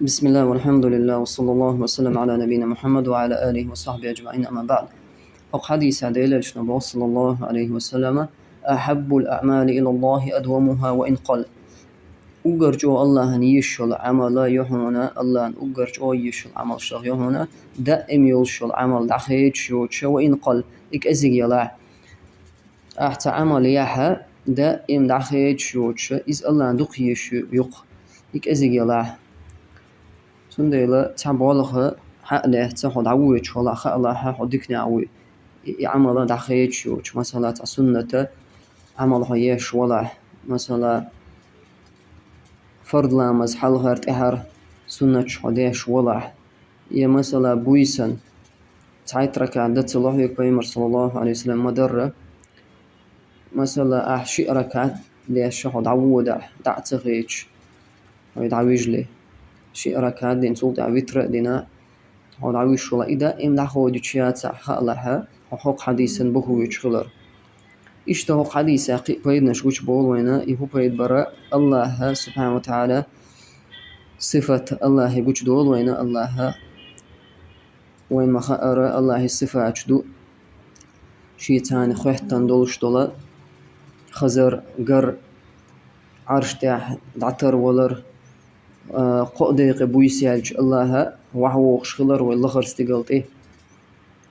بسم الله والحمد لله وصلى الله وسلم على نبينا محمد وعلى آله وصحبه أجمعين، أما بعد. فق حديث عديل جنب صلى الله عليه وسلم: أحب الأعمال إلى الله أدومها وإن قل. أجرجو الله نيشل عمل يهونا الله أجرجو يشل عمل شر يهونا دائم يشل عمل دخيت شوتش وإن قل إك أزيج يلا أحت عمل يها دائم دخيت شوتش إز الله دق يشو يق إك أزيج يلا تنديلا تعبالها حقله تاخد عوي شولا خلا حدكني عوي عمل دخيت شوتش مثلا سنة عمل هيش ولا مثلا فرض لامز حلها ارتحر سنة شهداش ولا يا مثلا بويسن تعيت ركع دت الله يكبر صلى الله عليه وسلم مدرة مثلا أحشي ركعت ليش شهد عودة دعت غيش ويدعويج لي شيء ركعت دين سولت عويتر دينا هاد عويش ولا إذا إم دخول دشيات حقلها حق حديثا بهو يشغلر إشتهى حديث قيد نشوش بول وينا يهو قيد براء الله سبحانه وتعالى صفة الله يقول دول وينا الله وين ما خأر الله الصفة أجدو شيء تاني خوحتان دولش دولا خزر قر عرش تاح دعتر ولر قديق بويسيالج الله وحو خشغلر واللغر استقلت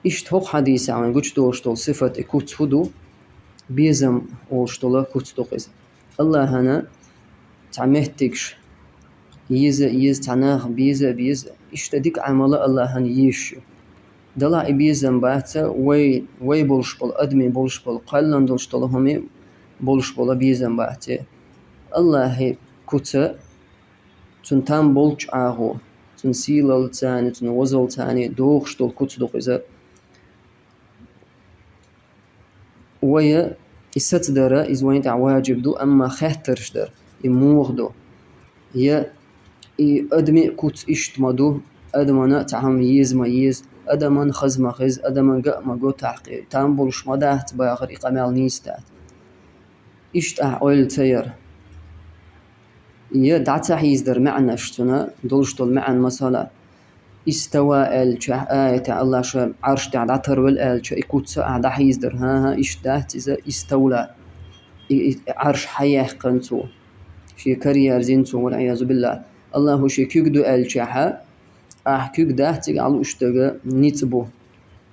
إشتهى حديث عن قلت دولش دول صفة إكوت هدو بيزم وشتولا كوتستوقز الله هنا تعمهتكش يز تعناخ بيز اشتدك عمل الله هن يش دلا بيزم باتا وي بولشبل ادمي بولشبل قلن دولشتولهمي بولشبل بيزم باتا الله كوتا تنتام بولش اهو تنسيلل تاني تنوزل تاني دوخشتول كوتستوقز ويا الستدرة إز وين تعواجب دو أما خاطرش در يموغدو يا أدمي كوت إشتمدو أدمنا تعهم يز أدمن خز أدمن جا ما جو تحقي تامبولش مدات باخر إقامال نيستات إشت أول تير يا دعتا يزدر معنا شتنا دولشتول معن مثلا استوى الجه آية الله شو عرش تعتر والالج يكوت ساعة حيزدر ها إيش دهت إذا استولى عرش حياه قنتو شي كريار زينتو والعياذ بالله الله شي كيقدو الجها كيق دهت على اشتغى نيتبو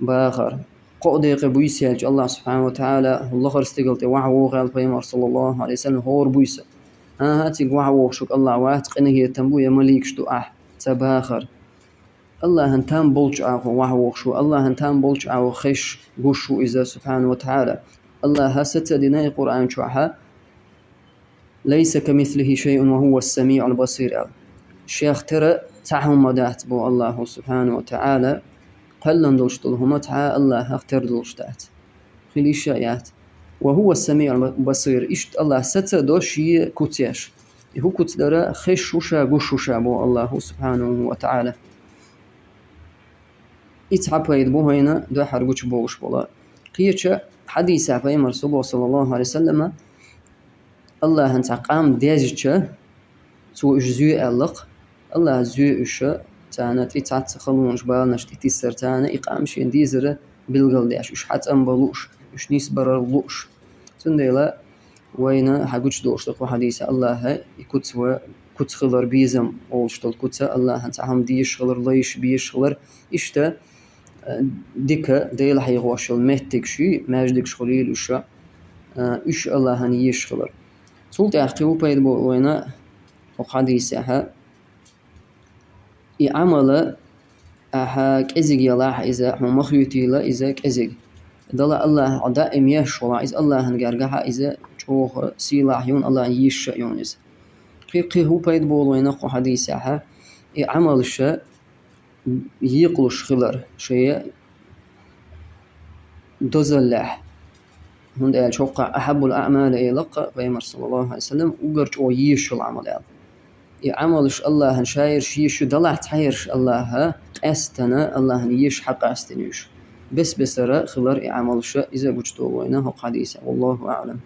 باخر قوديق بويسيالج الله سبحانه وتعالى الله خرستقلت وحو غال بيمر صلى الله عليه وسلم هور بويس هاتي وحو شك الله واتقنه يتنبو يا مليك شتو تباخر الله هنتام بولج وحو شو الله هنتام بولج خش غشو إذا سبحانه وتعالى الله ستدنا القرآن شوحا ليس كمثله شيء وهو السميع البصير الشيخ ترى تعهم مدات بو الله سبحانه وتعالى قلن دوشتلهم تعالى الله اختر دوشتات خلي الشايات وهو السميع البصير إشت الله ستدوشي كتيش هو كتدرى خشوشا غشوشا بو الله سبحانه وتعالى إتعب يدبو هنا دو حرقوش بوش بولا قيتش حديث عفايم رسول صلى الله عليه وسلم الله هنتا قام ديجتش تو إجزوء اللق الله زوء إشا تانا تيتعت خلونش بالنش تيتسر تانا إقامش ينديزر بالقل ديش إش حت أنبلوش إش نيس بررلوش تنديلا وين حقوش دوش تقو حديث الله كت خلر بيزم أولشتل كت الله هنتا هم ديش خلر ليش بيش خلر إشتا ديكا ديلا حيغوش المهتك شي ماجدك شخليل وشا إش الله هن يشخلر سولت أخيو بيد بوينا وحديثها يعمل كأزج يلاح إذا هم مخيوتي لا إذا كأزج دلا الله دائم يشوع إذا الله هنجرجها إذا شوه سلاح يون الله يش يونس هو بيد بوينا وحديثها يعمل شيء يقلش خلر شيء دزلح هند الشوقة أحب الأعمال إلى بيمر صلى الله عليه وسلم وقرج ويش العمل يعملش الله هنشاير شيء شو دلعت حيرش الله أستنا الله هنيش حق أستنيش بس بسرة خلر يعملش إذا وجدوا وينه حديث والله أعلم.